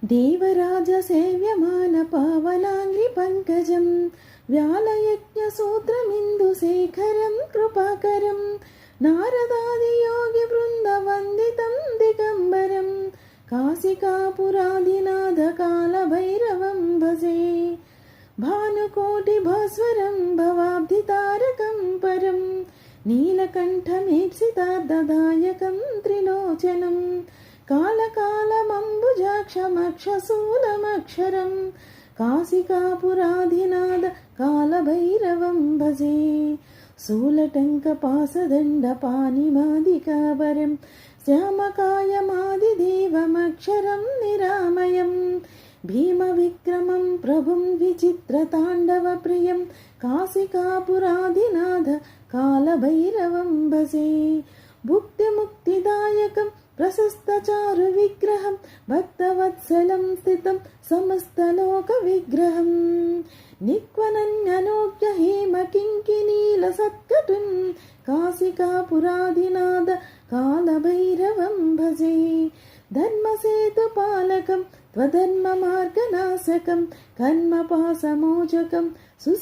देवराजसेव्यमानपावनाङ्घ्रिपङ्कजं व्यालयज्ञसूत्रमिन्दुशेखरं कृपाकरं नारदादियोगिवृन्दवन्दितं दिगम्बरं काशिकापुरादिनाथकालभैरवं भजे। भानुकोटिभास्वरं भवाब्धितारकं परं नीलकण्ठमीप्सितार्धदायकं त्रिलोचनं कालकालमम्बुजाक्षमक्षशूलमक्षरं काशिकापुराधिनाथ कालभैरवं भजे। शूलटङ्कपासदण्डपाणिमादिकावरं श्यामकायमादिदेवमक्षरं निरामयं भीमविक्रमं प्रभुं विचित्रताण्डवप्रियं काशिकापुराधिनाथ कालभैरवं भजे। भुक्तिमुक्तिदायकं प्रशस्तचारुविग्रहं भक्तवत्सलं स्थितं समस्तलोकविग्रहं निक्वनन्यनोज्ञ हेमकिङ्किनीलसत्कटुं काशिकापुराधिनाथ कालभैरवं भजे। धर्मसेतुपालकं त्वधर्ममार्गनाशकं कर्मपाशमोचकं